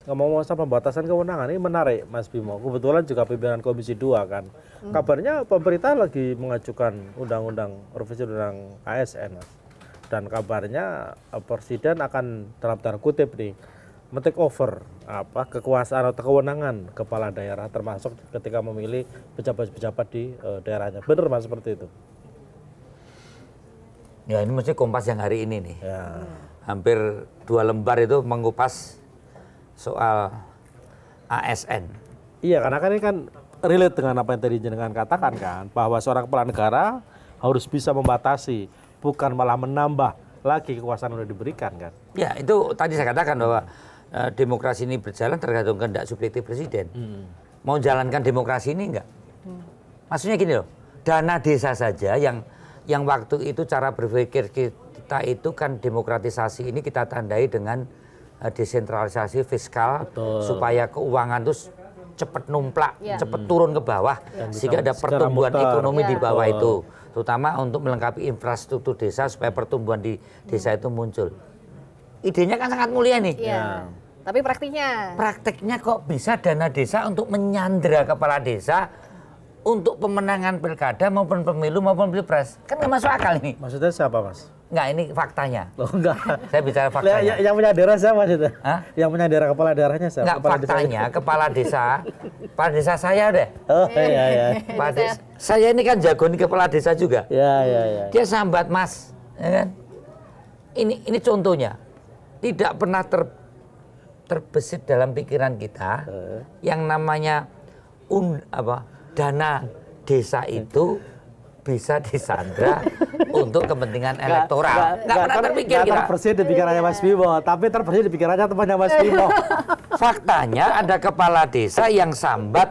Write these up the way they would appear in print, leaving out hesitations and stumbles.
ngomong soal pembatasan kewenangan ini menarik Mas Bimo. Kebetulan juga pimpinan Komisi 2 kan. Kabarnya pemerintah lagi mengajukan undang-undang revisi undang ASN, Mas. Dan kabarnya presiden akan dalam tanda kutip nih men-take over kekuasaan atau kewenangan kepala daerah termasuk ketika memilih pejabat-pejabat di daerahnya. Benar Mas seperti itu? Ya ini mesti Kompas yang hari ini nih. Ya. Hampir 2 lembar itu mengupas soal ASN. Iya, karena kan ini kan relate dengan apa yang tadi jenengan katakan kan, bahwa seorang kepala negara harus bisa membatasi, bukan malah menambah lagi kekuasaan yang sudah diberikan kan. Ya itu tadi saya katakan bahwa demokrasi ini berjalan tergantung kehendak subjektif presiden. Mau jalankan demokrasi ini enggak? Maksudnya gini loh, dana desa saja yang waktu itu cara berpikir kita itu kan demokratisasi ini kita tandai dengan desentralisasi fiskal. Betul. Supaya keuangan itu cepat numplak, cepat turun ke bawah sehingga ada pertumbuhan ekonomi di bawah itu, terutama untuk melengkapi infrastruktur desa supaya pertumbuhan di desa itu muncul. Idenya kan sangat mulia nih. Tapi praktiknya kok bisa dana desa untuk menyandra kepala desa untuk pemenangan pilkada maupun pemilu maupun pilpres, kan nggak masuk akal ini. Maksudnya siapa Mas? Nggak, ini faktanya. Oh, enggak. Saya bicara faktanya. Yang punya daerah siapa itu? Yang punya daerah kepala daerahnya siapa? Enggak, faktanya kepala desa saya deh. Oh iya. Saya ini kan jago nih kepala desa juga. Iya. Dia sambat Mas, ya kan? Ini contohnya. Tidak pernah terbesit dalam pikiran kita yang namanya dana desa itu bisa disandra untuk kepentingan elektoral. Nggak pernah terpikir kita. Terbesit di pikirannya Mas Bimo, tapi terbesit di pikirannya temannya Mas Bimo. Faktanya ada kepala desa yang sambat,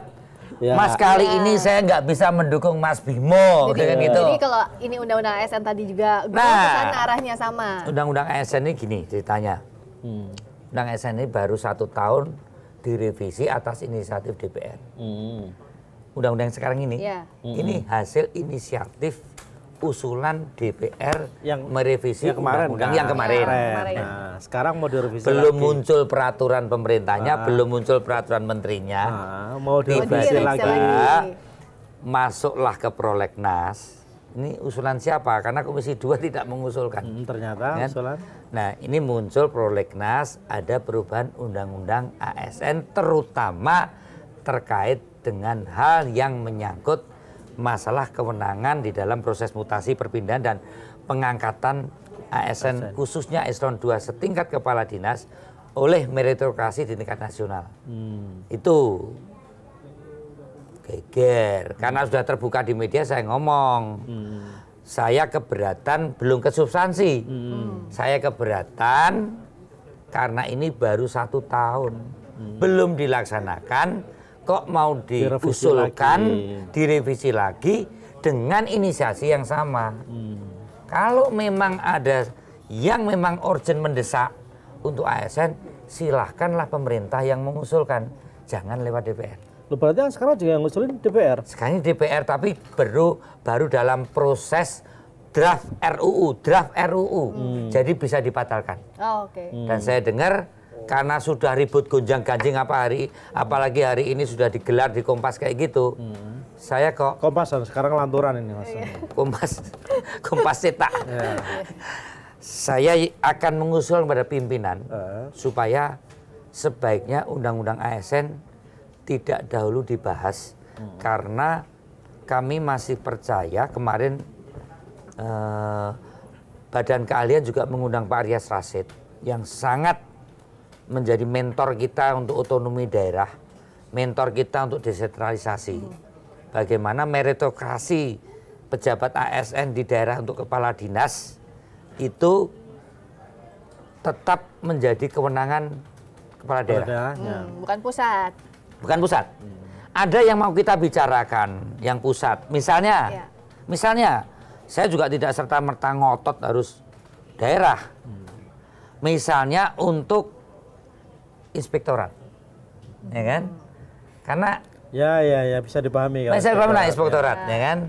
Mas kali ini saya nggak bisa mendukung Mas Bimo. Jadi, gitu. Jadi kalau ini undang-undang ASN tadi juga kesana arahnya sama. Undang-undang ASN ini gini ceritanya. Undang ASN ini baru 1 tahun direvisi atas inisiatif DPR. Undang-undang sekarang ini, ini hasil inisiatif usulan DPR yang merevisi undang-undang yang kemarin. Nah, sekarang mau direvisi belum lagi. muncul peraturan pemerintahnya, belum muncul peraturan menterinya. Mau direvisi lagi. Masuklah ke prolegnas. Ini usulan siapa? Karena Komisi 2 tidak mengusulkan. Ternyata kan? usulan. Nah, ini muncul prolegnas, ada perubahan undang-undang ASN terutama terkait dengan hal yang menyangkut masalah kewenangan di dalam proses mutasi perpindahan dan pengangkatan ASN khususnya eselon 2 setingkat kepala dinas oleh meritokrasi di tingkat nasional. Itu geger karena sudah terbuka di media. Saya ngomong saya keberatan, belum ke substansi. Saya keberatan karena ini baru 1 tahun belum dilaksanakan, kok mau diusulkan direvisi lagi dengan inisiasi yang sama. Kalau memang ada yang memang urgent mendesak untuk ASN, silahkanlah pemerintah yang mengusulkan, jangan lewat DPR. Loh, berarti yang sekarang juga yang ngusulin DPR? Sekarang ini DPR, tapi baru dalam proses draft RUU. Jadi bisa dibatalkan. Dan saya dengar karena sudah ribut gonjang-ganjing apalagi hari ini sudah digelar di Kompas kayak gitu. Saya kok Kompas sekarang lanturan ini Mas. Kompas cetak. Saya akan mengusul kepada pimpinan supaya sebaiknya undang-undang ASN tidak dahulu dibahas karena kami masih percaya kemarin Badan Keahlian juga mengundang Pak Aryas Rashid yang sangat menjadi mentor kita untuk otonomi daerah, mentor kita untuk desentralisasi. Bagaimana meritokrasi pejabat ASN di daerah untuk kepala dinas itu tetap menjadi kewenangan kepala daerah. Bukan pusat. Bukan pusat. Ada yang mau kita bicarakan, yang pusat. Misalnya, saya juga tidak serta-merta ngotot harus daerah. Misalnya untuk inspektorat, ya kan? Karena ya bisa dipahami. Bisa dipahami lah inspektorat, ya kan?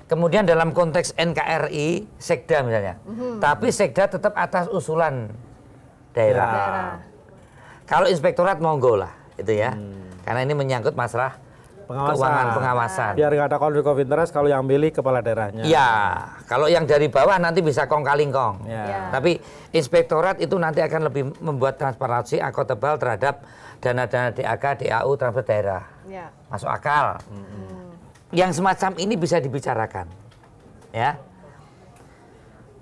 Kemudian dalam konteks NKRI, Sekda misalnya, tapi Sekda tetap atas usulan daerah. Kalau inspektorat monggo lah, itu ya. Karena ini menyangkut masalah keuangan pengawasan. Biar nggak ada konflik of interest kalau yang milih kepala daerahnya. Ya, kalau yang dari bawah nanti bisa kong kaling kong. Ya. Tapi inspektorat itu nanti akan lebih membuat transparansi akuntabel terhadap dana-dana DAK, DAU, transfer daerah. Ya. Masuk akal. Yang semacam ini bisa dibicarakan. Ya.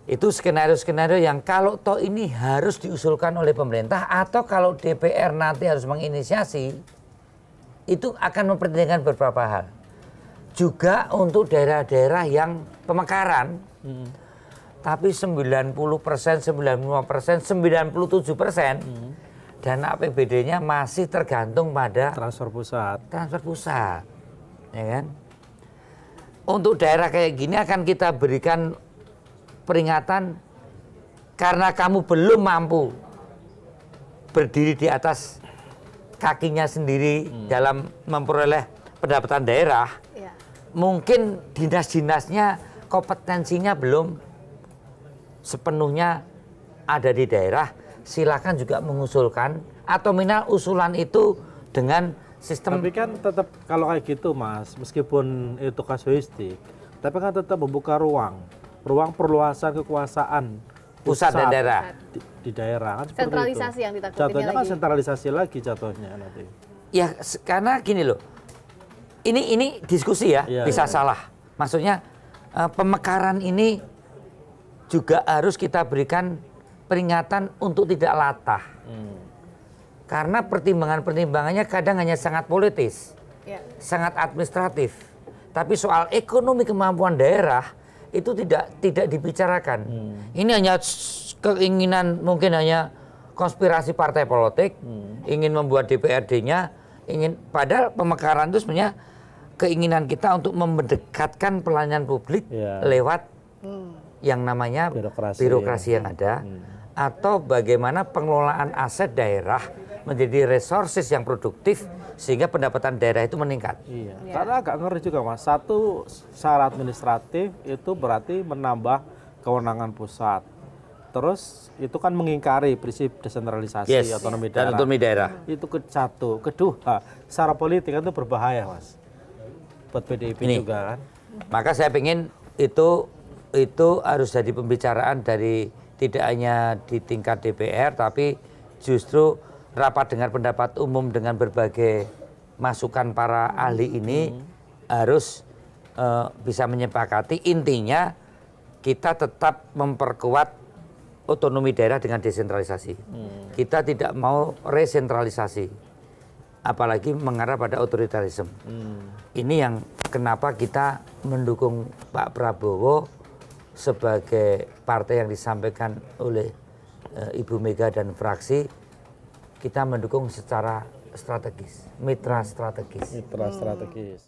Itu skenario-skenario yang kalau toh ini harus diusulkan oleh pemerintah atau kalau DPR nanti harus menginisiasi, itu akan mempertimbangkan beberapa hal. Juga untuk daerah-daerah yang pemekaran, tapi 90%, 95%, 97% dana APBD-nya masih tergantung pada Transfer pusat. ya kan? Untuk daerah kayak gini akan kita berikan peringatan karena kamu belum mampu berdiri di atas kakinya sendiri dalam memperoleh pendapatan daerah, Ya. mungkin dinas-dinasnya kompetensinya belum sepenuhnya ada di daerah, silakan juga mengusulkan atau minimal usulan itu dengan sistem. Tapi kan tetap kalau kayak gitu Mas, meskipun itu kasuistik, tapi kan tetap membuka ruang perluasan kekuasaan pusat dan daerah. di daerah kan seperti Sentralisasi itu. yang ditakutin Jatuhnya kan lagi. sentralisasi lagi jatuhnya nanti. Ya karena gini loh, ini diskusi ya, Iya, bisa iya. salah. Maksudnya pemekaran ini juga harus kita berikan peringatan untuk tidak latah. Karena pertimbangannya kadang hanya sangat politis, Ya. sangat administratif. Tapi soal ekonomi kemampuan daerah itu tidak dibicarakan. Ini hanya keinginan, mungkin hanya konspirasi partai politik, ingin membuat DPRD-nya, padahal pemekaran itu sebenarnya keinginan kita untuk mendekatkan pelayanan publik Ya. lewat yang namanya birokrasi yang ada, atau bagaimana pengelolaan aset daerah menjadi resources yang produktif sehingga pendapatan daerah itu meningkat. Iya. Ya. Karena agak ngeri juga Mas. Satu, secara administratif itu berarti menambah kewenangan pusat. Terus itu kan mengingkari prinsip desentralisasi otonomi dan daerah. otonomi daerah. Itu satu. Kedua, secara politik itu berbahaya Mas. Buat PDIP Ini. juga kan. Maka saya ingin itu harus jadi pembicaraan dari tidak hanya di tingkat DPR tapi justru rapat dengar pendapat umum dengan berbagai masukan para ahli ini harus bisa menyepakati. Intinya kita tetap memperkuat otonomi daerah dengan desentralisasi. Kita tidak mau resentralisasi, apalagi mengarah pada otoritarisme. Ini yang kenapa kita mendukung Pak Prabowo sebagai partai yang disampaikan oleh Ibu Mega dan fraksi. Kita mendukung secara strategis, mitra strategis. Mitra strategis.